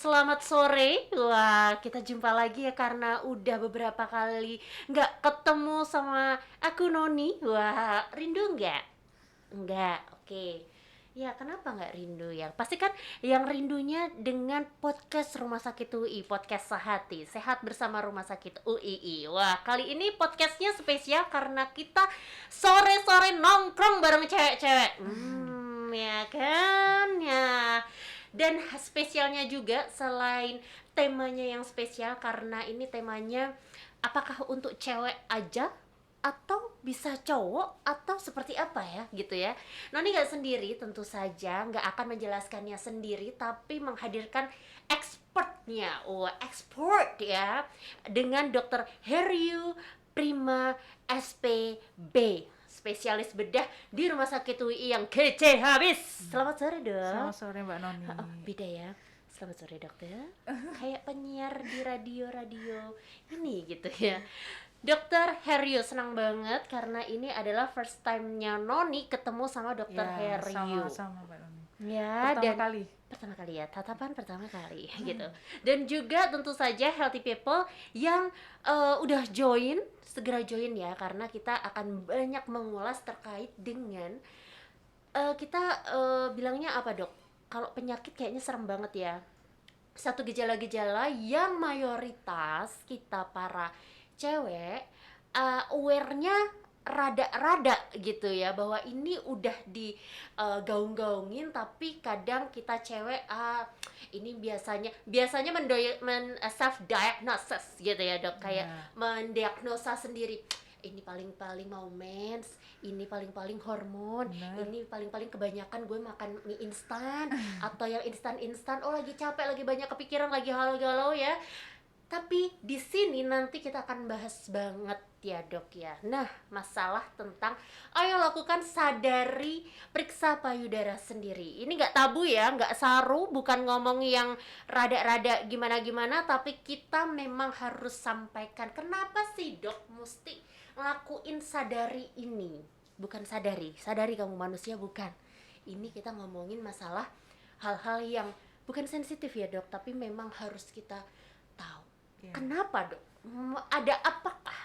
selamat sore. Wah, kita jumpa lagi ya karena udah beberapa kali nggak ketemu sama aku Noni. Wah, rindu nggak? Nggak, oke. Ya, kenapa nggak rindu ya? Pasti kan yang rindunya dengan podcast Rumah Sakit UI, podcast Sehati, Sehat Bersama Rumah Sakit UII. Wah, kali ini podcastnya spesial karena kita sore-sore nongkrong bareng cewek-cewek. Ya kan? Ya. Dan spesialnya juga selain temanya yang spesial karena ini temanya apakah untuk cewek aja atau bisa cowok atau seperti apa ya gitu ya. Noni nggak sendiri tentu saja, nggak akan menjelaskannya sendiri tapi menghadirkan expertnya, expert ya, dengan Dr. Heryu Prima SPB, spesialis bedah di Rumah Sakit UI yang kece habis. Selamat sore dok. Selamat sore Mbak Noni. Beda ya. Selamat sore dokter. Kayak penyiar di radio-radio ini gitu ya. Dokter Heryu, senang banget karena ini adalah first time-nya Noni ketemu sama Dokter Ya, Heryu. sama-sama Mbak Noni. Ya, Pertama dan kali. pertama kali ya, tatapan pertama kali gitu. Dan juga tentu saja healthy people yang udah join, segera join ya karena kita akan banyak mengulas terkait dengan kita bilangnya apa dok? Kalau penyakit kayaknya serem banget ya. Satu gejala-gejala yang mayoritas kita para cewek aware-nya rada-rada gitu ya, bahwa ini udah di gaung-gaungin tapi kadang kita cewek ini biasanya self diagnosis gitu ya dok, kayak Ya. mendiagnosa sendiri, ini paling-paling mau mens, ini paling-paling hormon, Benar. ini paling-paling kebanyakan gue makan mie instan atau yang instan-instan, oh lagi capek, lagi banyak kepikiran, lagi galau-galau ya. Tapi di sini nanti kita akan bahas banget ya dok ya. Nah, masalah tentang ayo lakukan sadari periksa payudara sendiri. Ini nggak tabu ya, nggak saru, bukan ngomong yang rada-rada gimana-gimana, tapi kita memang harus sampaikan kenapa sih dok mesti ngelakuin sadari ini. Bukan sadari kamu manusia, bukan. Ini kita ngomongin masalah hal-hal yang bukan sensitif ya dok, tapi memang harus kita tahu. Ya. Kenapa dok? Ada apakah?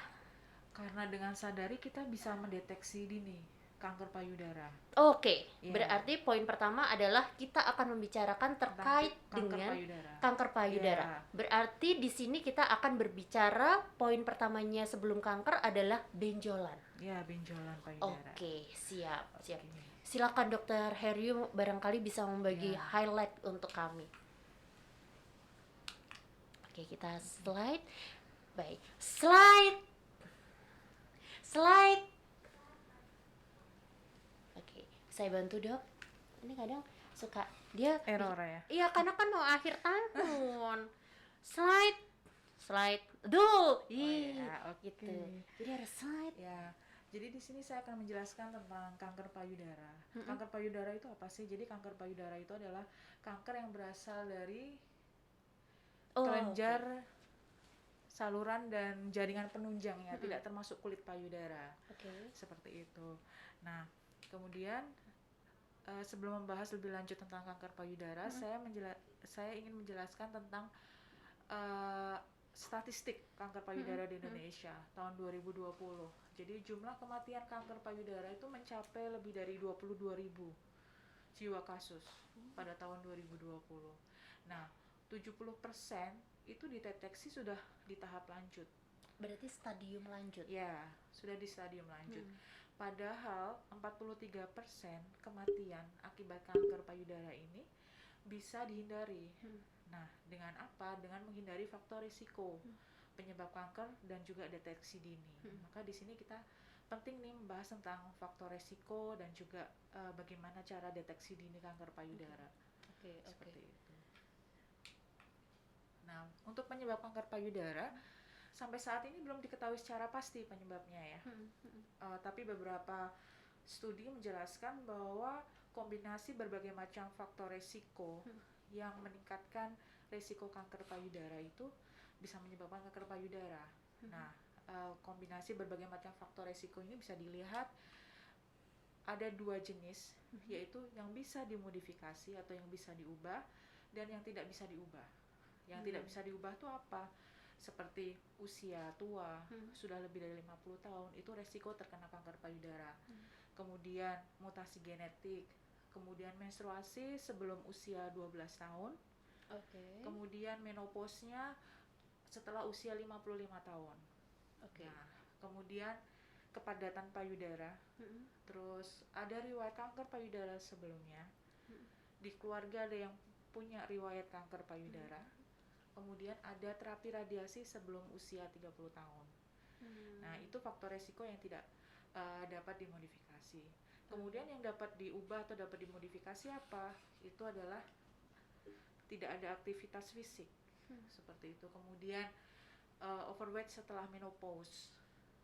Karena dengan sadari kita bisa mendeteksi dini kanker payudara. Oke, Ya. berarti poin pertama adalah kita akan membicarakan terkait kanker dengan payudara. kanker payudara. Ya. Berarti di sini kita akan berbicara poin pertamanya sebelum kanker adalah benjolan. Ya, benjolan payudara. Oke, siap. Oke. Silakan Dokter Heryu barangkali bisa membagi Ya. highlight untuk kami. Oke, kita slide. Baik, slide. Oke, saya bantu dok. Ini kadang suka dia Error ya. iya karena kan mau akhir tahun. Slide. Duh, ya, oke. gitu. Jadi harus slide. Ya. Jadi di sini saya akan menjelaskan tentang kanker payudara. Kanker payudara itu apa sih? Jadi kanker payudara itu adalah kanker yang berasal dari kelenjar saluran dan jaringan penunjang ya, tidak termasuk kulit payudara. Seperti itu. Nah, kemudian sebelum membahas lebih lanjut tentang kanker payudara, saya ingin menjelaskan tentang statistik kanker payudara di Indonesia tahun 2020. Jadi jumlah kematian kanker payudara itu mencapai lebih dari 22.000 jiwa kasus pada tahun 2020. Nah, 70% itu dideteksi sudah di tahap lanjut. Berarti stadium lanjut. Ya, sudah di stadium lanjut. Padahal 43% kematian akibat kanker payudara ini bisa dihindari. Nah, dengan apa? Dengan menghindari faktor risiko penyebab kanker dan juga deteksi dini. Maka di sini kita penting nih membahas tentang faktor risiko dan juga bagaimana cara deteksi dini kanker payudara. Seperti itu. Nah, untuk penyebab kanker payudara sampai saat ini belum diketahui secara pasti penyebabnya ya. Tapi beberapa studi menjelaskan bahwa kombinasi berbagai macam faktor risiko yang meningkatkan risiko kanker payudara itu bisa menyebabkan kanker payudara. Nah, kombinasi berbagai macam faktor risiko ini bisa dilihat ada 2 jenis, yaitu yang bisa dimodifikasi atau yang bisa diubah dan yang tidak bisa diubah. Yang tidak bisa diubah tuh apa? Seperti usia tua, sudah lebih dari 50 tahun, itu resiko terkena kanker payudara. Kemudian mutasi genetik, kemudian menstruasi sebelum usia 12 tahun, kemudian menopausnya setelah usia 55 tahun. Nah, kemudian kepadatan payudara, terus ada riwayat kanker payudara sebelumnya, di keluarga ada yang punya riwayat kanker payudara, kemudian ada terapi radiasi sebelum usia 30 tahun. Nah, itu faktor resiko yang tidak dapat dimodifikasi. Kemudian yang dapat diubah atau dapat dimodifikasi apa? Itu adalah tidak ada aktivitas fisik, seperti itu. Kemudian overweight setelah menopause,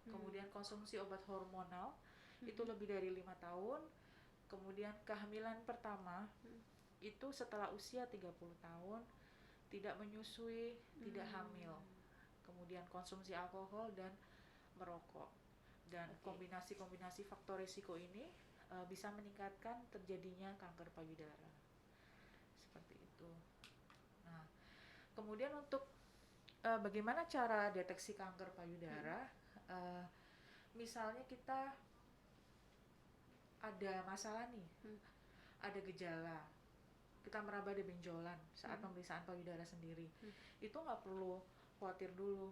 kemudian konsumsi obat hormonal itu lebih dari 5 tahun, kemudian kehamilan pertama itu setelah usia 30 tahun, tidak menyusui, tidak hamil, kemudian konsumsi alkohol dan merokok. Dan kombinasi-kombinasi faktor risiko ini bisa meningkatkan terjadinya kanker payudara, seperti itu. Nah, kemudian untuk bagaimana cara deteksi kanker payudara? Misalnya kita ada masalah nih, ada gejala, kita meraba ada benjolan saat pemeriksaan payudara sendiri, itu nggak perlu khawatir dulu,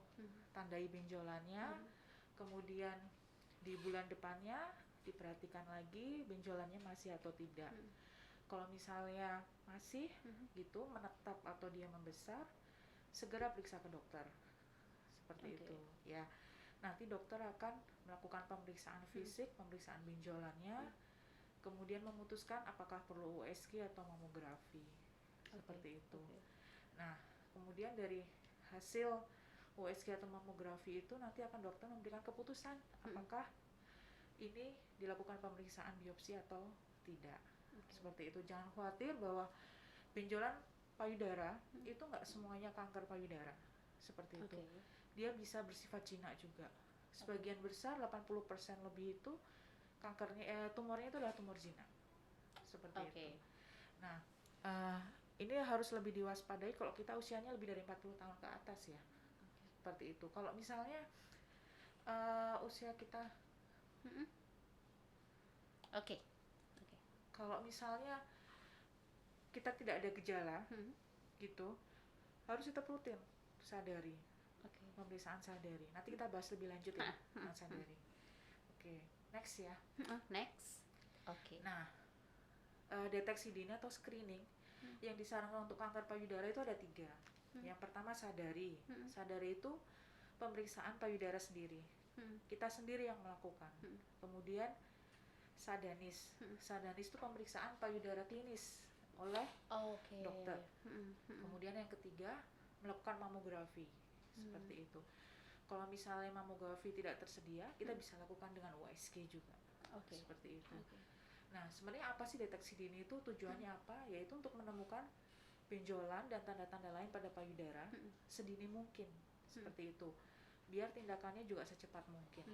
tandai benjolannya, kemudian di bulan depannya diperhatikan lagi benjolannya masih atau tidak. Kalau misalnya masih gitu menetap atau dia membesar, segera periksa ke dokter, seperti itu ya. Nanti dokter akan melakukan pemeriksaan fisik, pemeriksaan benjolannya, kemudian memutuskan apakah perlu USG atau mamografi, seperti itu. Nah, kemudian dari hasil USG atau mamografi itu nanti akan dokter memberikan keputusan apakah ini dilakukan pemeriksaan biopsi atau tidak. Seperti itu. Jangan khawatir bahwa benjolan payudara itu nggak semuanya kanker payudara, seperti itu. Dia bisa bersifat jinak juga. Sebagian besar 80% lebih itu kankernya, tumornya itu adalah tumor jinak, seperti itu. Nah, ini harus lebih diwaspadai kalau kita usianya lebih dari 40 tahun ke atas ya, seperti itu. Kalau misalnya usia kita kalau misalnya kita tidak ada gejala gitu, harus tetap rutin sadari, pemeriksaan sadari. Nanti kita bahas lebih lanjut ya tentang sadari. Next ya. Nah, deteksi dini atau screening yang disarankan untuk kanker payudara itu ada 3. Yang pertama sadari. Sadari itu pemeriksaan payudara sendiri, kita sendiri yang melakukan. Kemudian sadanis. Sadanis itu pemeriksaan payudara klinis oleh dokter. Kemudian yang ketiga melakukan mamografi, seperti itu. Kalau misalnya mamografi tidak tersedia, kita bisa lakukan dengan USG juga, seperti itu. Nah, sebenarnya apa sih deteksi dini itu? Tujuannya apa? Yaitu untuk menemukan benjolan dan tanda-tanda lain pada payudara sedini mungkin, seperti itu. Biar tindakannya juga secepat mungkin.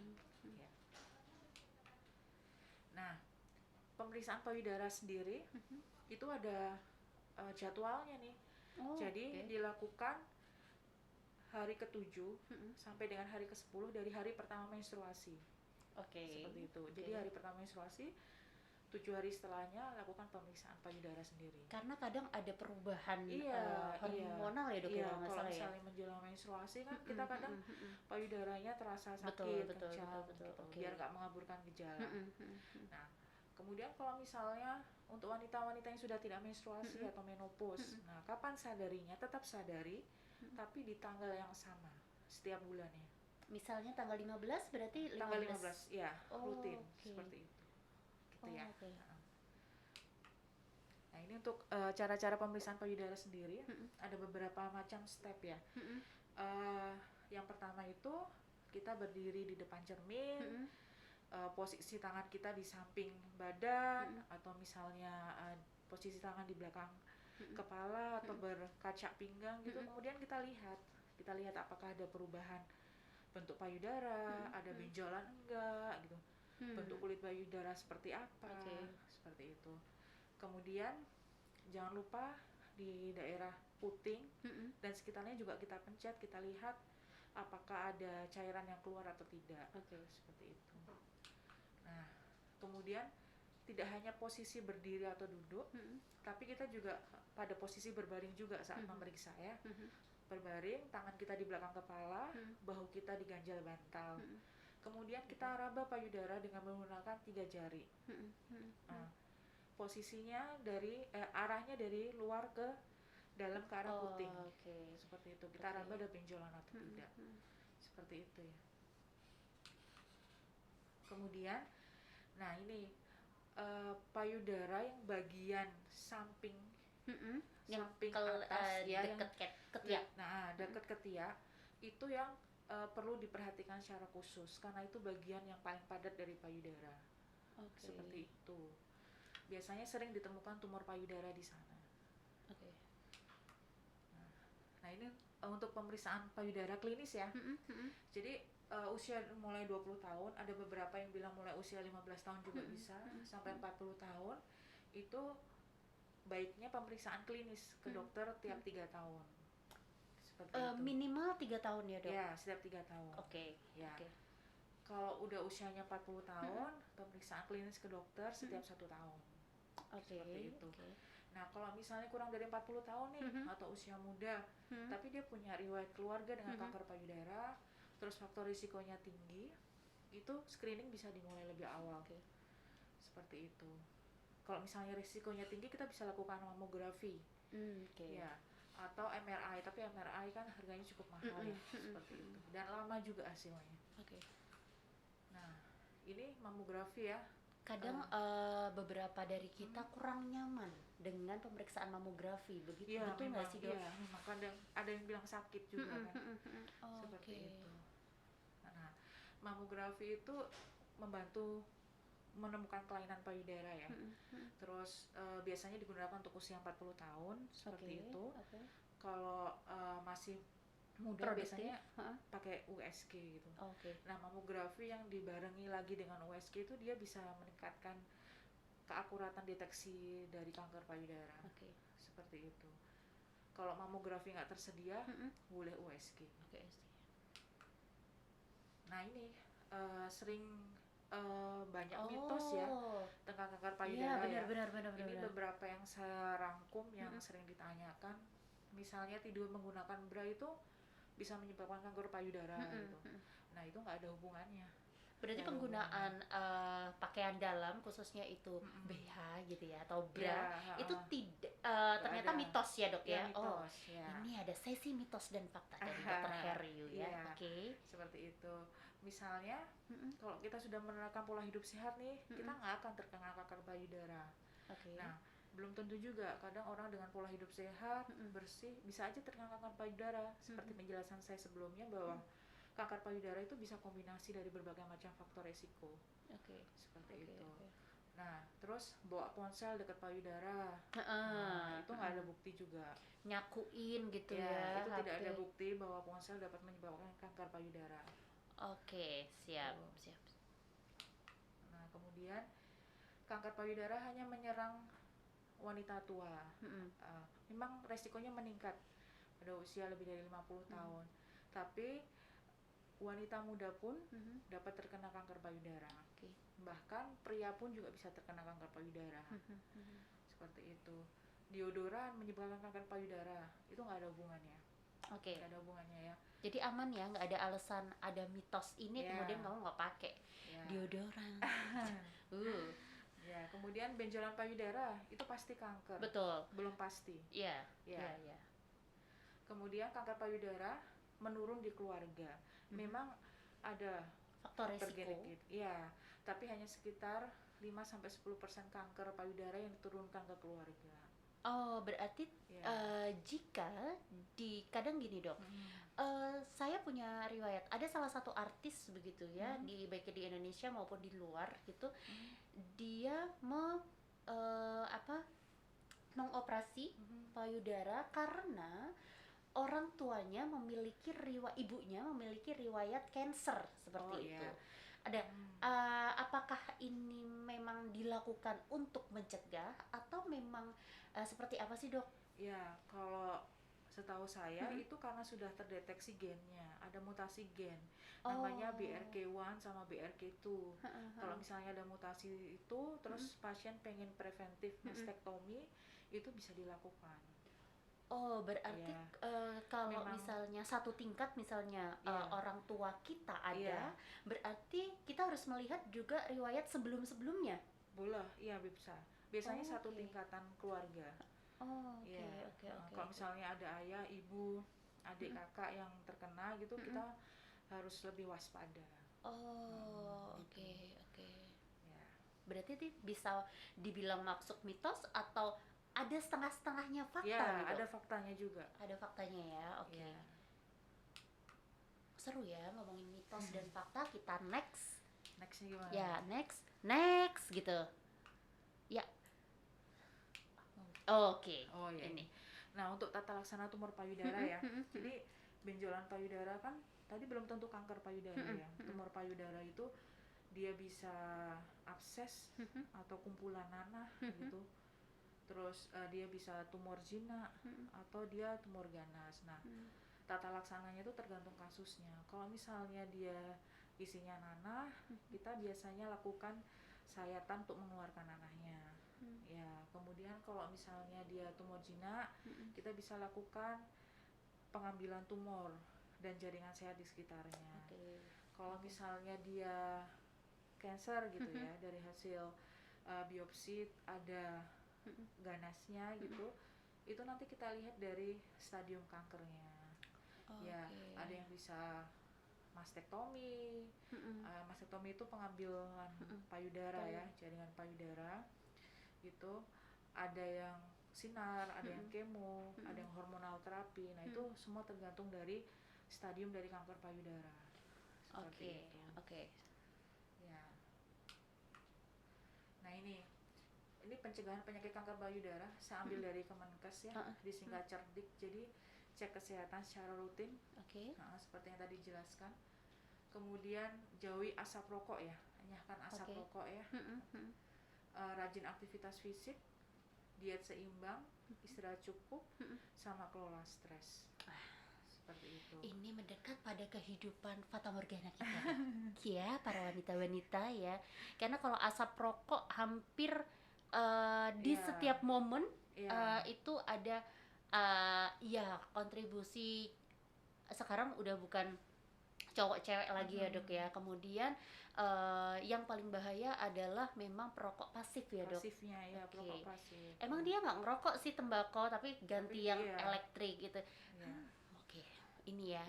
Ya. Nah, pemeriksaan payudara sendiri itu ada jadwalnya nih. Jadi dilakukan hari ke-7 sampai dengan hari ke-10 dari hari pertama menstruasi. Seperti itu. Jadi hari pertama menstruasi, 7 hari setelahnya lakukan pemeriksaan payudara sendiri. Karena kadang ada perubahan hormonal ya dok, kalau misalnya menjelang menstruasi kan kita kadang payudaranya terasa sakit, kencang, biar nggak mengaburkan gejala. Nah, kemudian kalau misalnya untuk wanita-wanita yang sudah tidak menstruasi atau menopause, nah kapan sadarinya? Tetap sadari, tapi di tanggal yang sama setiap bulannya. Misalnya tanggal 15 berarti 15? Tanggal 15, ya, rutin, seperti itu. Ya. Nah, ini untuk cara-cara pemeriksaan payudara sendiri ada beberapa macam step ya. Yang pertama itu kita berdiri di depan cermin, posisi tangan kita di samping badan, atau misalnya posisi tangan di belakang kepala atau berkaca pinggang gitu. Kemudian kita lihat apakah ada perubahan bentuk payudara, ada benjolan enggak gitu. Bentuk kulit payudara seperti apa, seperti itu. Kemudian jangan lupa di daerah puting, Mm-mm. dan sekitarnya juga kita pencet, kita lihat apakah ada cairan yang keluar atau tidak. Oke. Seperti itu. Nah, kemudian tidak hanya posisi berdiri atau duduk, Mm-mm. tapi kita juga pada posisi berbaring juga saat memeriksa ya. Mm-mm. Berbaring, tangan kita di belakang kepala, bahu kita diganjal bantal. Kemudian kita raba payudara dengan menggunakan 3 jari. Nah, posisinya dari arahnya dari luar ke dalam ke arah puting. Oke. Seperti itu. Kita raba ada benjolan atau tidak. Seperti itu ya. Kemudian, nah ini payudara yang bagian samping, Yang samping kel- atas ya, yang deket ketiak. nah dekat ketiak itu yang perlu diperhatikan secara khusus karena itu bagian yang paling padat dari payudara. Oke. Seperti itu. Biasanya sering ditemukan tumor payudara di sana. Oke. Nah, ini untuk pemeriksaan payudara klinis ya. Jadi usia mulai 20 tahun, ada beberapa yang bilang mulai usia 15 tahun juga bisa, sampai 40 tahun itu baiknya pemeriksaan klinis ke dokter tiap 3 tahun. Seperti itu. Minimal 3 tahun ya, Dok? Ya, setiap 3 tahun. Oke. Ya. Oke. Kalau udah usianya 40 tahun, pemeriksaan klinis ke dokter setiap 1 tahun. Oke. Seperti itu. Oke. Nah, kalau misalnya kurang dari 40 tahun nih, atau usia muda, tapi dia punya riwayat keluarga dengan kanker payudara, terus faktor risikonya tinggi, itu screening bisa dimulai lebih awal. Oke. Seperti itu. Kalau misalnya risikonya tinggi, kita bisa lakukan mamografi. Oke. Ya, atau MRI, tapi MRI kan harganya cukup mahal ya, seperti itu. Dan lama juga hasilnya. Oke. Nah, ini mamografi ya. Kadang beberapa dari kita kurang nyaman dengan pemeriksaan mamografi, begitu Iya, betul nggak sih, Dok? Iya, memang kadang ada yang bilang sakit juga kan. Seperti Oke. itu. Nah, mamografi itu membantu menemukan kelainan payudara ya. Terus biasanya digunakan untuk usia 40 tahun seperti itu. Oke. Kalau masih muda Produktif. biasanya pakai USG gitu. Oke. Nah, mamografi yang dibarengi lagi dengan USG itu dia bisa meningkatkan keakuratan deteksi dari kanker payudara. Oke. Seperti itu. Kalau mamografi nggak tersedia, boleh USG. Oke. Nah, ini sering banyak mitos ya tentang kanker payudara Iya, ya. benar. Ini beberapa yang saya rangkum yang sering ditanyakan. Misalnya tidur menggunakan bra itu bisa menyebabkan kanker payudara gitu. Nah, itu nggak ada hubungannya. Berarti penggunaan pakaian dalam khususnya itu BH gitu ya atau bra Ya, itu tidak ternyata ada. mitos ya, Dok ya. Mitos, ya. Ini ada sesi mitos dan fakta dari Dr. Heryu ya. Iya, Oke. seperti itu. Misalnya kalau kita sudah menerapkan pola hidup sehat nih, kita nggak akan terkena kanker payudara. Oke. Nah, belum tentu juga. Kadang orang dengan pola hidup sehat, bersih, bisa aja terkena kanker payudara. Seperti penjelasan saya sebelumnya bahwa kanker payudara itu bisa kombinasi dari berbagai macam faktor resiko. Oke. Seperti itu. Nah, terus bawa ponsel dekat payudara. Itu nggak ada bukti juga. Nyakuin gitu ya. Itu tidak HP. ada bukti bahwa ponsel dapat menyebabkan kanker payudara. Oke, siap. Nah, kemudian kanker payudara hanya menyerang wanita tua. Memang resikonya meningkat pada usia lebih dari 50 tahun. Tapi wanita muda pun dapat terkena kanker payudara. Bahkan pria pun juga bisa terkena kanker payudara. Seperti itu. Deodoran menyebabkan kanker payudara, itu nggak ada hubungannya. Oke. Nggak ada hubungannya ya. Jadi aman ya, nggak ada alasan ada mitos ini kemudian kamu nggak pakai deodoran. Ya, kemudian benjolan payudara itu pasti kanker. Betul. Belum pasti. Iya. Kemudian kanker payudara menurun di keluarga. Memang ada faktor resiko. Iya, tapi hanya sekitar 5-10% kanker payudara yang diturunkan ke keluarga. Oh, berarti jika kadang gini, Dok. Saya punya riwayat, ada salah satu artis begitu ya, baik di Indonesia maupun di luar gitu. Dia mengoperasi payudara karena orang tuanya ibunya memiliki riwayat kanker seperti itu. Ada apakah ini memang dilakukan untuk mencegah atau memang seperti apa sih, Dok? Ya, kalau setahu saya itu karena sudah terdeteksi gennya, ada mutasi gen, namanya Oh. BRK1 sama BRK2. Kalau misalnya ada mutasi itu, terus pasien pengen preventif mastektomi, itu bisa dilakukan. Oh, berarti Ya, kalau memang, misalnya satu tingkat, misalnya ya, orang tua kita ada, iya, berarti kita harus melihat juga riwayat sebelum-sebelumnya. boleh, iya bisa. Biasanya Oh, satu oke. tingkatan keluarga. Oh, oke, Ya, oke, oke, kalau oke. misalnya ada ayah, ibu, adik, kakak yang terkena gitu, Mm-mm. kita harus lebih waspada. Oh, Gitu. oke, oke. Ya. Berarti ini bisa dibilang masuk mitos atau ada setengah-setengahnya Ya, fakta nih, ada Dok? faktanya juga. Ada faktanya ya, oke. Ya. Seru ya ngomongin mitos dan fakta. Kita next. Nextnya gimana Ya, nih? next gitu. Ya, oke. Oh ya Ini. ini. Nah, untuk tata laksana tumor payudara ya. Jadi benjolan payudara kan tadi belum tentu kanker payudara ya. Tumor payudara itu dia bisa abses atau kumpulan nanah gitu. Terus dia bisa tumor jinak atau dia tumor ganas. Nah, tata laksananya itu tergantung kasusnya. Kalau misalnya dia isinya nanah, kita biasanya lakukan sayatan untuk mengeluarkan nanahnya. Ya, kemudian kalau misalnya dia tumor jinak, kita bisa lakukan pengambilan tumor dan jaringan sehat di sekitarnya. Kalau misalnya dia cancer gitu ya, dari hasil biopsi ada ganasnya gitu, itu nanti kita lihat dari stadium kankernya. Ya, ada yang bisa mastektomi. Mastektomi itu pengambilan payudara ya, jaringan payudara gitu. Ada yang sinar, ada yang kemo, ada yang hormonal terapi. Nah, itu semua tergantung dari stadium dari kanker payudara. Seperti itu. Oke. Ya. Nah, ini pencegahan penyakit kanker payudara saya ambil dari Kemenkes ya, disingkat CERDIK. Jadi cek kesehatan secara rutin. Seperti yang tadi dijelaskan. Kemudian jauhi asap rokok ya, enyahkan asap rokok ya. Rajin aktivitas fisik, diet seimbang, istirahat cukup, sama kelola stres. Seperti itu. Ini mendekat pada kehidupan fata morgana kita, ya para wanita-wanita ya. Karena kalau asap rokok hampir di setiap momen itu ada ya kontribusi. Sekarang udah bukan cowok cewek lagi ya, Dok ya. Kemudian yang paling bahaya adalah memang perokok pasif ya, Dok. Pasifnya ya, perokok pasif. Emang dia nggak ngerokok sih tembakau, tapi ganti yang elektrik gitu. Oke, ini ya.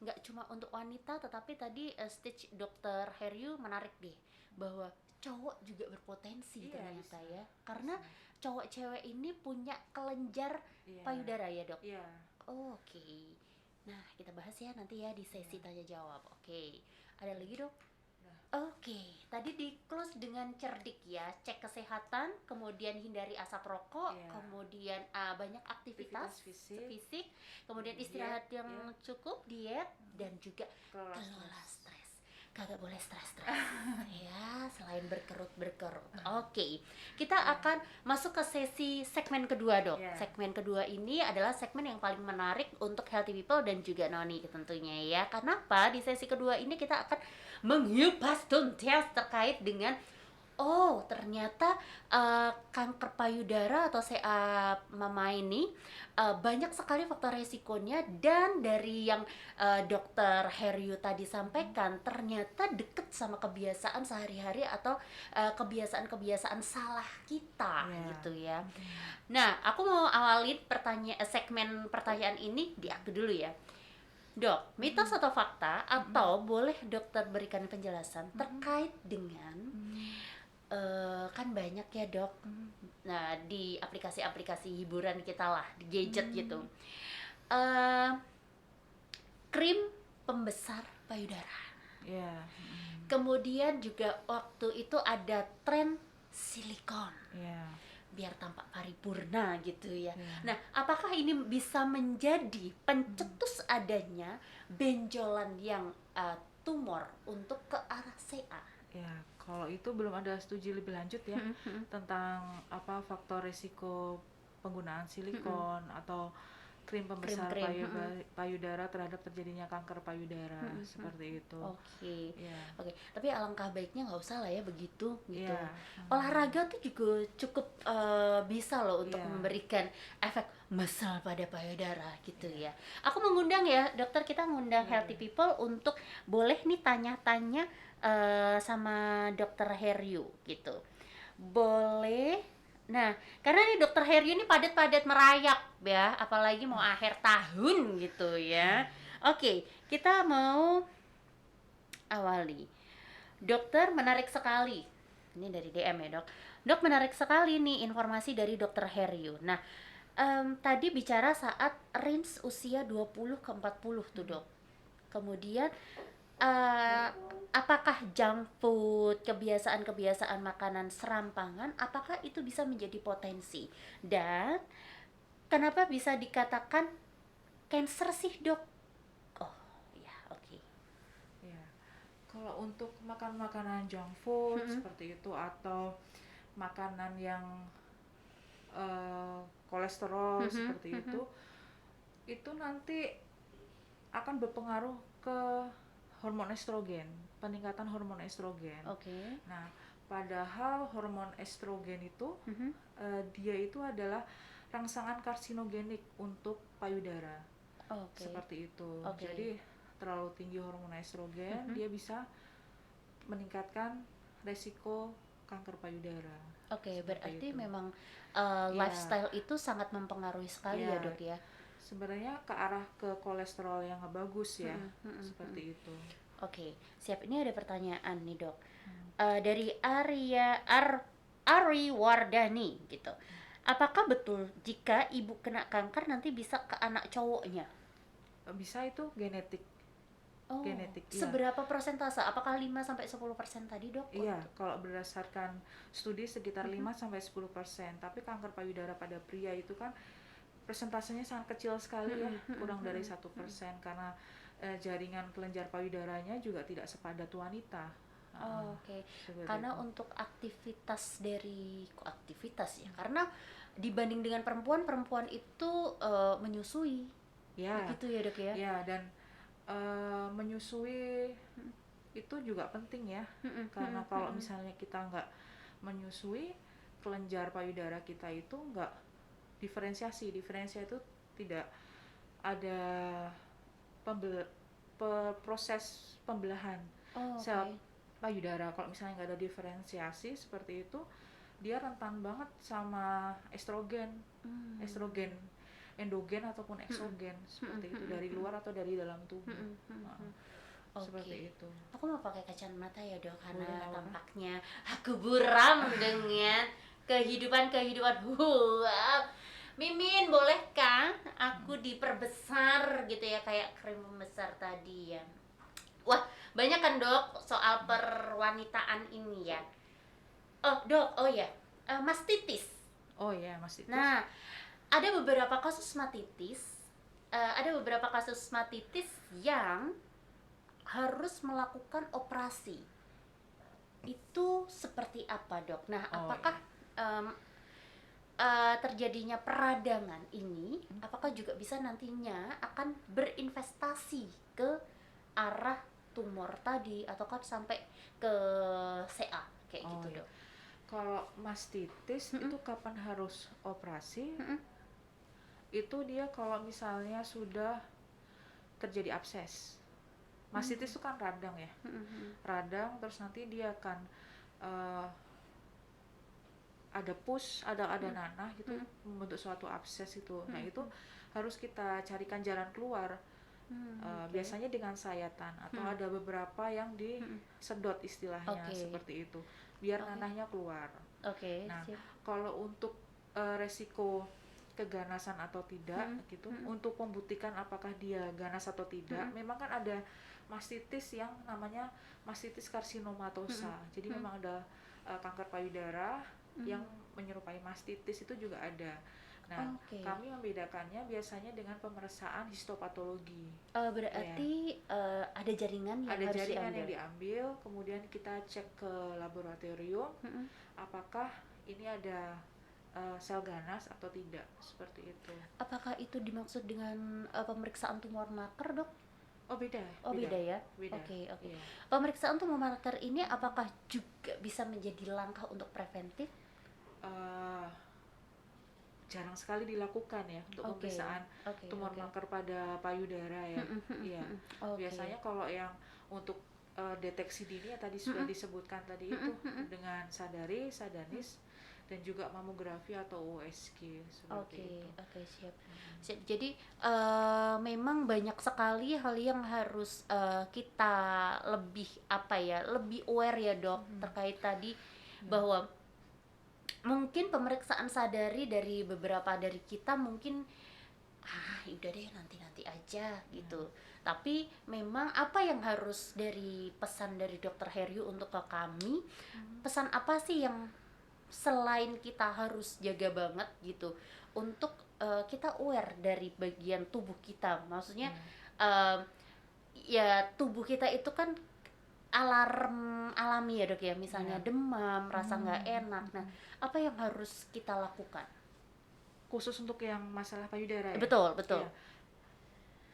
Nggak cuma untuk wanita, tetapi tadi speech Dr. Heryu menarik deh, bahwa cowok juga berpotensi ternyata ya. Karena cowok cewek ini punya kelenjar payudara ya, Dok. Oke. Nah, kita bahas ya nanti ya di sesi tanya jawab. Oke. Ada lagi, Dok? Oke, tadi di close dengan cerdik ya, cek kesehatan, kemudian hindari asap rokok, kemudian banyak aktivitas fisik, kemudian istirahat yang cukup, diet, dan juga kelola stres. Kagak boleh stres ya, selain berkerut. Oke, kita akan masuk ke sesi segmen kedua, Dok. Segmen kedua ini adalah segmen yang paling menarik untuk healthy people dan juga Noni tentunya ya. Kenapa? Di sesi kedua ini kita akan mengupas tuntas terkait dengan ternyata kanker payudara atau CA mama ini banyak sekali faktor resikonya, dan dari yang Dokter Heryu tadi sampaikan ternyata deket sama kebiasaan sehari-hari atau kebiasaan-kebiasaan salah kita gitu ya. Nah, aku mau awalin segmen pertanyaan ini di aku dulu ya. Dok, mitos atau fakta, atau boleh dokter berikan penjelasan terkait dengan kan banyak ya, Dok. Nah, di aplikasi-aplikasi hiburan kita lah, di gadget gitu. Krim pembesar payudara. Kemudian juga waktu itu ada tren silikon. Biar tampak paripurna gitu ya. Nah, apakah ini bisa menjadi pencetus adanya benjolan yang tumor untuk ke arah CA? Ya, kalau itu belum ada studi lebih lanjut ya tentang apa faktor risiko penggunaan silikon atau krim pembesar Krim-krim. payudara terhadap terjadinya kanker payudara, seperti itu. Oke. Iya. Oke, tapi alangkah baiknya nggak usah lah ya begitu gitu. Iya. Olahraga tuh juga cukup bisa loh untuk Iya. memberikan efek mesal pada payudara gitu Iya. ya. Aku mengundang ya, dokter, kita ngundang Boleh, healthy boleh. people untuk boleh nih tanya-tanya sama dokter Heryu gitu. Boleh. Nah, karena nih dokter Heryu ini padat-padat merayap ya, apalagi mau akhir tahun gitu ya. Oke, kita mau awali. Dokter, menarik sekali. Ini dari DM ya, Dok. Dok, menarik sekali nih informasi dari dokter Heryu. Nah, tadi bicara saat range usia 20 ke 40 tuh, Dok. Kemudian apakah junk food, kebiasaan-kebiasaan makanan serampangan, apakah itu bisa menjadi potensi? Dan kenapa bisa dikatakan cancer sih, Dok? Oh, ya, oke. Ya. Kalau untuk makan makanan junk food seperti itu atau makanan yang kolesterol seperti itu nanti akan berpengaruh ke hormon estrogen, peningkatan hormon estrogen. Oke. Nah, padahal hormon estrogen itu dia itu adalah rangsangan karsinogenik untuk payudara. Oke. Seperti itu. Oke. Jadi terlalu tinggi hormon estrogen dia bisa meningkatkan resiko kanker payudara. Oke, berarti itu. memang Ya. lifestyle itu sangat mempengaruhi sekali ya, Dok ya. Sebenarnya ke arah ke kolesterol yang nggak bagus ya, seperti itu. Oke, siap. Ini ada pertanyaan nih, Dok. Dari Ari Wardani gitu. Apakah betul jika ibu kena kanker nanti bisa ke anak cowoknya? Bisa, itu genetik. Oh, genetik ya. seberapa persentase? Apakah 5-10% tadi, Dok? Iya, kalau berdasarkan studi sekitar 5-10%. Tapi kanker payudara pada pria itu kan persentasenya sangat kecil sekali ya, kurang dari 1%, karena jaringan kelenjar payudaranya juga tidak sepadat wanita. Oke. Karena itu. untuk aktivitas ya, karena dibanding dengan perempuan itu menyusui. Ya. Begitu ya, Dok ya? Ya, dan menyusui itu juga penting ya, karena kalau misalnya kita nggak menyusui, kelenjar payudara kita itu nggak diferensiasi itu tidak ada proses pembelahan sel payudara. Kalau misalnya nggak ada diferensiasi seperti itu, dia rentan banget sama estrogen endogen ataupun eksogen, seperti itu, dari luar atau dari dalam tubuh. Seperti itu. Aku mau pakai kacamata ya, Dok, karena tampaknya aku buram dengan kehidupan. Wow. Mimin, bolehkah aku diperbesar gitu ya, kayak krim pembesar tadi ya? Wah, banyak kan, Dok, soal perwanitaan ini ya. Oh, Dok, mastitis. Oh ya, mastitis. Nah, ada beberapa kasus mastitis yang harus melakukan operasi. Itu seperti apa, Dok? Nah, apakah terjadinya peradangan ini, apakah juga bisa nantinya akan berinvestasi ke arah tumor tadi, ataukah sampai ke CA kayak gitu, Dok? Kalau mastitis itu kapan harus operasi? Itu dia kalau misalnya sudah terjadi abses. Mastitis itu kan radang ya, radang, terus nanti dia akan ada pus, ada nanah gitu, membentuk suatu abses itu. Nah, itu harus kita carikan jalan keluar. Biasanya dengan sayatan atau ada beberapa yang disedot istilahnya, seperti itu, biar nanahnya keluar. Nah, kalau untuk resiko keganasan atau tidak gitu, untuk membuktikan apakah dia ganas atau tidak, memang kan ada mastitis yang namanya mastitis karsinomatosa. Jadi memang ada kanker payudara yang menyerupai mastitis, itu juga ada. Nah, kami membedakannya biasanya dengan pemeriksaan histopatologi. Berarti ada jaringan yang diambil, kemudian kita cek ke laboratorium apakah ini ada sel ganas atau tidak, seperti itu. Apakah itu dimaksud dengan pemeriksaan tumor marker, Dok? Oh beda, Oh beda ya? beda. Oke. Iya. Pemeriksaan tumor marker ini apakah juga bisa menjadi langkah untuk preventif? Eh, jarang sekali dilakukan ya untuk pemeriksaan tumor marker pada payudara ya. Iya. Biasanya kalau yang untuk deteksi dini ya tadi sudah disebutkan tadi itu dengan sadanis dan juga mamografi atau USG seperti itu. Oke, siap. Jadi memang banyak sekali hal yang harus kita lebih lebih aware ya, Dok, terkait tadi bahwa mungkin pemeriksaan sadari dari beberapa dari kita mungkin udah deh nanti aja gitu. Tapi memang apa yang harus dari pesan dari Dokter Heryu untuk ke kami, pesan apa sih yang selain kita harus jaga banget gitu untuk kita aware dari bagian tubuh kita, maksudnya ya tubuh kita itu kan alarm alami ya, Dok ya, misalnya demam, rasa nggak enak. Nah, apa yang harus kita lakukan khusus untuk yang masalah payudara ya? Betul. Iya.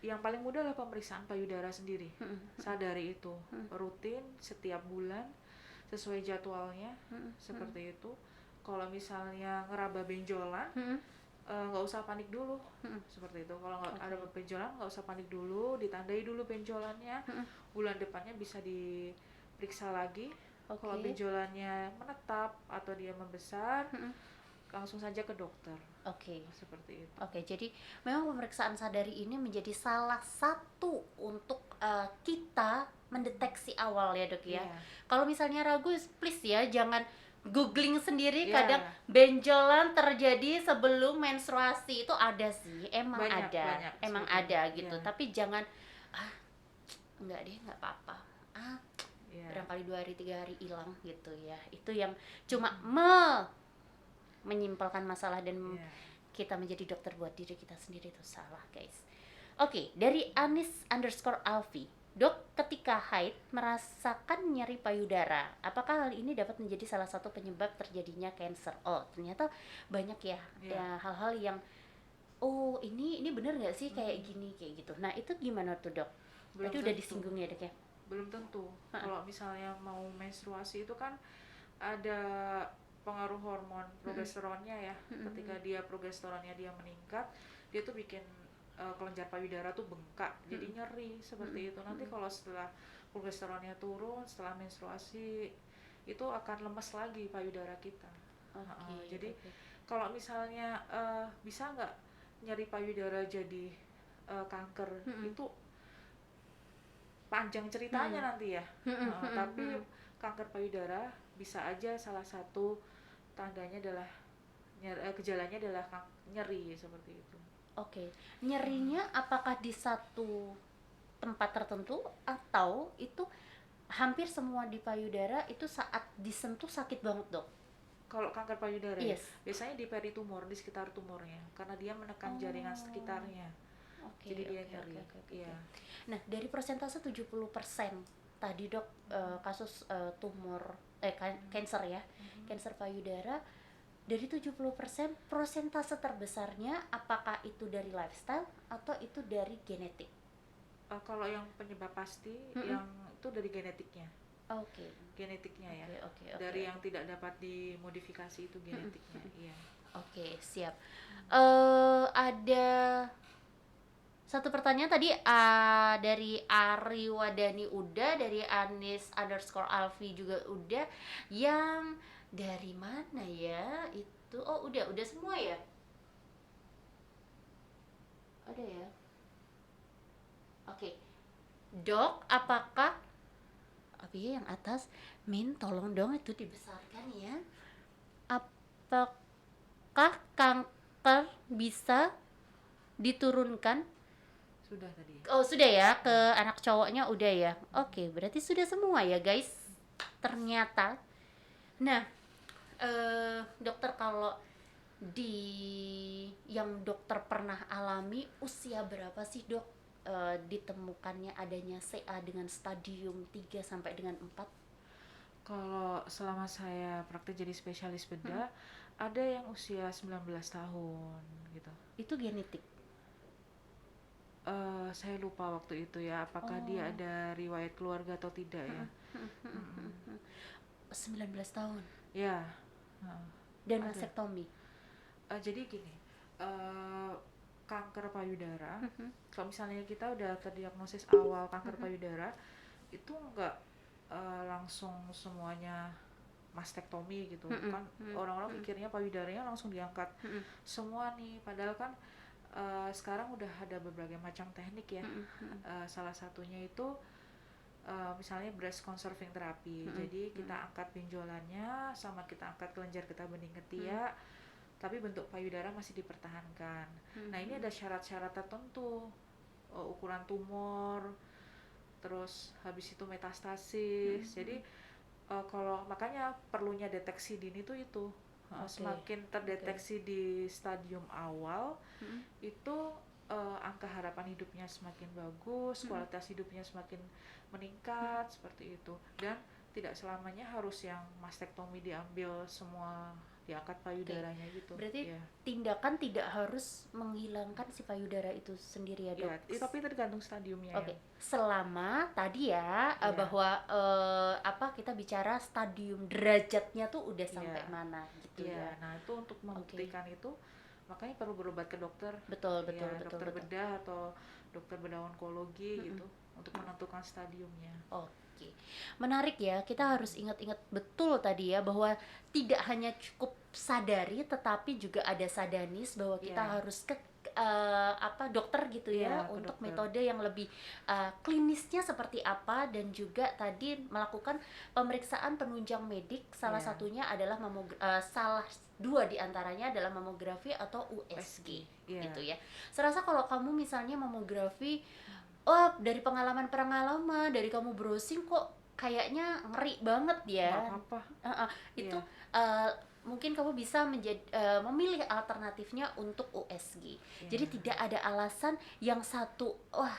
Yang paling mudah adalah pemeriksaan payudara sendiri. Sadari itu rutin setiap bulan sesuai jadwalnya, seperti itu. Kalau misalnya ngeraba benjolan, nggak usah panik dulu, seperti itu. Kalau nggak ada benjolan, nggak usah panik dulu, ditandai dulu benjolannya. Bulan depannya bisa diperiksa lagi. Kalau benjolannya menetap atau dia membesar, langsung saja ke dokter. Seperti itu. Jadi memang pemeriksaan sadari ini menjadi salah satu untuk kita mendeteksi awal ya, Dok ya. Kalau misalnya ragu, please ya jangan googling sendiri. Kadang benjolan terjadi sebelum menstruasi itu ada sih, emang ada gitu. Tapi jangan enggak deh, enggak apa-apa. Barangkali 2 hari 3 hari hilang gitu ya. Itu yang cuma menyimpulkan masalah dan kita menjadi dokter buat diri kita sendiri, itu salah, guys. Dari Anis_Alfi, Dok, ketika haid merasakan nyeri payudara, apakah hal ini dapat menjadi salah satu penyebab terjadinya cancer? Ternyata banyak ya hal-hal yang ini benar nggak sih kayak gini kayak gitu. Nah, itu gimana tuh, Dok? Tadi udah disinggung ya, Dok ya? Belum tentu. Kalau misalnya mau menstruasi itu kan ada pengaruh hormon progesteronnya ya. Ketika progesteronnya dia meningkat, dia tuh bikin kelenjar payudara tuh bengkak, jadi nyeri seperti itu. Nanti kalau setelah progesteronnya turun, setelah menstruasi, itu akan lemes lagi payudara kita. Jadi kalau misalnya bisa nggak nyeri payudara jadi kanker, itu panjang ceritanya nanti ya. Tapi kanker payudara bisa aja salah satu tandanya adalah gejalanya adalah nyeri seperti itu. Nyerinya apakah di satu tempat tertentu atau itu hampir semua di payudara itu saat disentuh sakit banget, Dok? Kalau kanker payudara biasanya di peritumor, di sekitar tumornya, karena dia menekan jaringan sekitarnya. Jadi dia nyeri. Nah, dari persentase 70% tadi, Dok, kasus tumor cancer ya, cancer payudara, dari 70% persentase terbesarnya apakah itu dari lifestyle atau itu dari genetik? Kalau yang penyebab pasti yang itu dari genetiknya. Genetiknya ya. Dari yang tidak dapat dimodifikasi itu genetiknya. Iya. Siap. Ada satu pertanyaan tadi dari Ari Wadani udah, dari Anis_Alfi juga udah. Yang dari mana ya itu? Udah semua ya? Ada ya? Dok, apakah yang atas, Min tolong dong itu dibesarkan ya. Apakah kanker bisa diturunkan? Sudah tadi. Sudah ya, ke anak cowoknya udah ya. Berarti sudah semua ya, guys. Ternyata. Nah, dokter, kalau yang dokter pernah alami, usia berapa sih, Dok, ditemukannya adanya CA dengan stadium 3 sampai dengan 4? Kalau selama saya praktek jadi spesialis bedah, ada yang usia 19 tahun gitu. Itu genetik. Saya lupa waktu itu ya, apakah dia Oh. ada riwayat keluarga atau tidak ya. 19 tahun Ya, heeh, dan ada. vasektomi. Jadi gini, kanker payudara, kalau misalnya kita udah terdiagnosis awal kanker payudara, itu nggak langsung semuanya mastektomi gitu. Kan orang-orang pikirnya payudaranya langsung diangkat semua nih, padahal kan sekarang udah ada berbagai macam teknik ya. Salah satunya itu misalnya breast conserving therapy. Jadi kita angkat benjolannya sama kita angkat kelenjar getah bening ketiak, tapi bentuk payudara masih dipertahankan. Nah, ini ada syarat-syarat tertentu, ukuran tumor, terus habis itu metastasis. Jadi kalau makanya perlunya deteksi dini tuh itu. Semakin terdeteksi di stadium awal, itu angka harapan hidupnya semakin bagus, kualitas hidupnya semakin meningkat, seperti itu. Dan tidak selamanya harus yang mastektomi diambil semua, diangkat payudaranya gitu. Berarti tindakan tidak harus menghilangkan si payudara itu sendiri ya, Dok? Ya, tapi tergantung stadiumnya. Oke. Selama tadi ya bahwa kita bicara stadium derajatnya tuh udah sampai mana gitu ya. Nah, itu untuk membuktikan itu makanya perlu berobat ke dokter. Betul. Dokter bedah atau dokter bedah onkologi gitu untuk menentukan stadiumnya. Oke. Menarik ya, kita harus ingat-ingat betul tadi ya bahwa tidak hanya cukup sadari tetapi juga ada sadanis bahwa kita harus ke dokter gitu ya untuk dokter. Metode yang lebih klinisnya seperti apa, dan juga tadi melakukan pemeriksaan penunjang medik, salah satunya adalah salah dua diantaranya adalah mamografi atau USG gitu ya. Serasa kalau kamu misalnya mamografi, dari pengalaman dari kamu browsing kok kayaknya ngeri banget ya. Nggak apa-apa. Itu mungkin kamu bisa memilih alternatifnya untuk USG. Jadi tidak ada alasan yang satu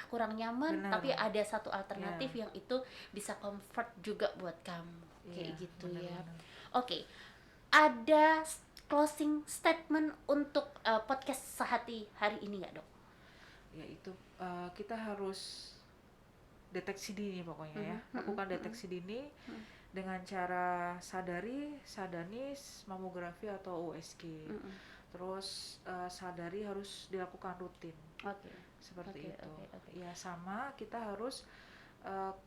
kurang nyaman, tapi ada satu alternatif yang itu bisa comfort juga buat kamu. Kayak gitu ya. Oke. Ada closing statement untuk podcast Sehati hari ini nggak, Dok? Ya itu kita harus deteksi dini pokoknya ya. Lakukan deteksi dini dengan cara sadanis, mamografi atau USG. Terus sadari harus dilakukan rutin. Seperti itu. Ya, sama kita harus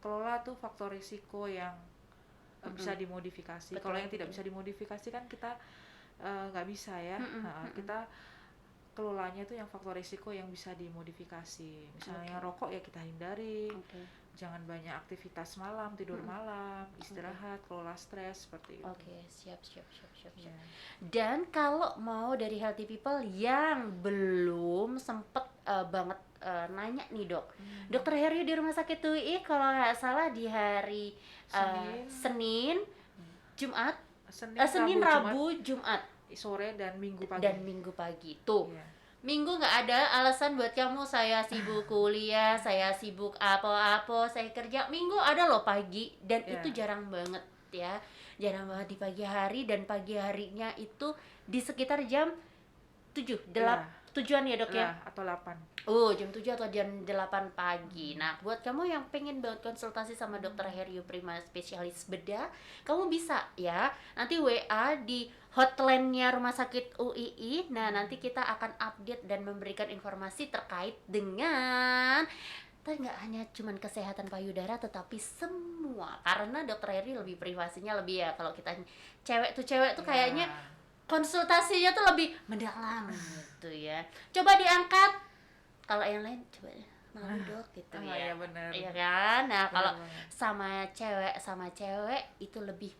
kelola tuh faktor risiko yang bisa dimodifikasi. Kalau yang tidak bisa dimodifikasi kan kita nggak bisa ya. Kita kelolanya itu yang faktor risiko yang bisa dimodifikasi. Misalnya rokok ya kita hindari. Jangan banyak aktivitas malam, tidur malam, istirahat, kelola stres, seperti itu. Siap. Dan kalau mau dari Healthy People yang belum sempet banget nanya nih, Dok. Dokter Herio di Rumah Sakit UI kalau nggak salah di hari Senin, Jumat, Senin, Rabu, Jumat, sore dan Minggu pagi. Tuh. Minggu nggak ada alasan buat kamu, saya sibuk kuliah, saya sibuk apa-apa, saya kerja. Minggu ada loh pagi, dan itu jarang banget ya. Jarang banget di pagi hari, dan pagi harinya itu di sekitar jam 7-8 ya, Dok ya? Atau 8. Jam 7 atau jam 8 pagi. Nah, buat kamu yang pengen banget konsultasi sama Dokter Herio Prima spesialis bedah, kamu bisa ya nanti WA di hotline-nya Rumah Sakit UII. Nah, nanti kita akan update dan memberikan informasi terkait dengan nggak hanya cuman kesehatan payudara tetapi semua, karena Dokter Herio lebih privasinya lebih ya. Kalau kita cewek tuh kayaknya konsultasinya tuh lebih mendalam gitu ya. Coba diangkat. Kalau yang lain coba malu, Dok, gitu ya. Iya, benar. Iya kan? Nah, kalau sama cewek itu lebih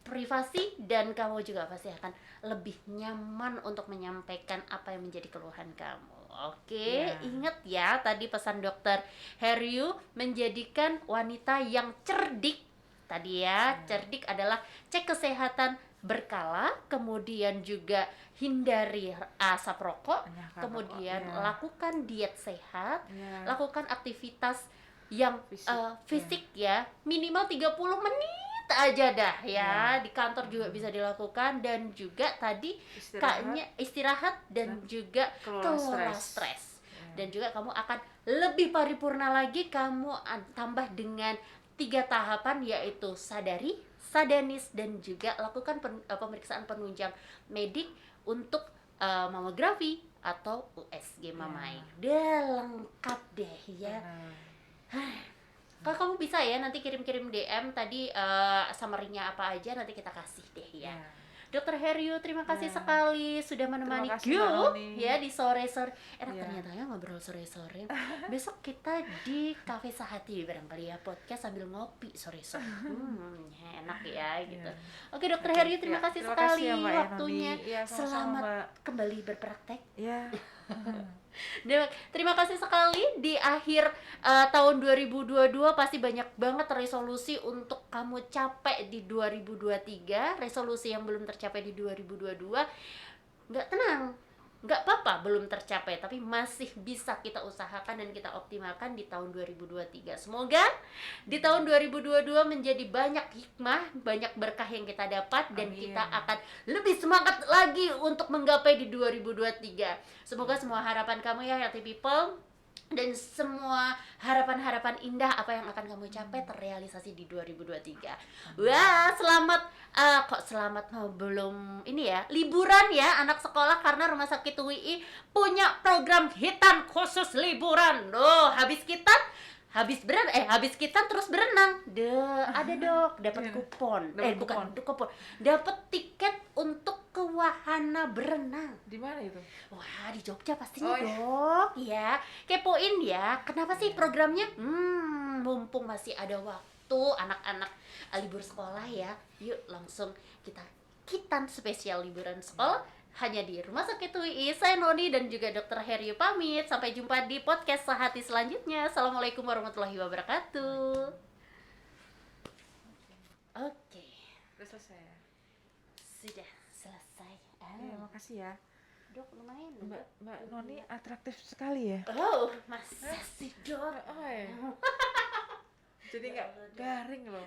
privasi, dan kamu juga pasti akan lebih nyaman untuk menyampaikan apa yang menjadi keluhan kamu. Oke, ingat ya tadi pesan Dokter Herio, menjadikan wanita yang cerdik. Tadi ya, cerdik adalah cek kesehatan berkala, kemudian juga hindari asap rokok, kemudian lakukan diet sehat, lakukan aktivitas yang fisik ya, minimal 30 menit aja dah ya. Di kantor juga bisa dilakukan, dan juga tadi kayaknya istirahat dan juga kelola stres. Dan juga kamu akan lebih paripurna lagi, kamu tambah dengan 3 tahapan, yaitu sadari, sadanis, dan juga lakukan pemeriksaan penunjang medik untuk mamografi atau USG mamai. Udah lengkap deh ya. Kalau kamu bisa ya nanti kirim-kirim DM tadi summary-nya apa aja, nanti kita kasih deh ya. Dokter Heryu, terima kasih sekali sudah menemani you ya di sore-sore. Enak ternyata ya ngobrol sore-sore. Besok kita di Cafe Sehati barangkali ya, podcast sambil ngopi sore-sore. Enak ya gitu. Oke Dokter Heryu, terima kasih sekali ya, waktunya. Selamat kembali berpraktek. Terima kasih sekali. Di akhir tahun 2022 pasti banyak banget resolusi untuk kamu capai di 2023. Resolusi yang belum tercapai di 2022, nggak tenang, nggak apa-apa belum tercapai, tapi masih bisa kita usahakan dan kita optimalkan di tahun 2023. Semoga di tahun 2022 menjadi banyak hikmah, banyak berkah yang kita dapat, dan kita akan lebih semangat lagi untuk menggapai di 2023. Semoga semua harapan kamu ya Healthy People, dan semua harapan-harapan indah apa yang akan kamu capai terrealisasi di 2023. Wah, selamat belum ini ya, liburan ya anak sekolah, karena Rumah Sakit UI punya program hitan khusus liburan. Loh, habis kita terus berenang. Ada Dok, dapat kupon. Kupon. Dapat tiket untuk ke wahana berenang. Di mana itu? Wah, di Jogja pastinya Dok. Ya, kepoin ya. Kenapa sih programnya? Mumpung masih ada waktu, anak-anak libur sekolah ya. Yuk langsung kita hitan spesial liburan sekolah hanya di Rumah Sakit UI. Saya Noni dan juga Dokter Heryu pamit. Sampai jumpa di podcast Sehati selanjutnya. Assalamualaikum warahmatullahi wabarakatuh. Oke. Sudah selesai ya? Sudah selesai. Makasih ya. Dok, lumayan. Mbak Noni atraktif sekali ya. Oh, masa sih Dok? Jadi nggak garing loh.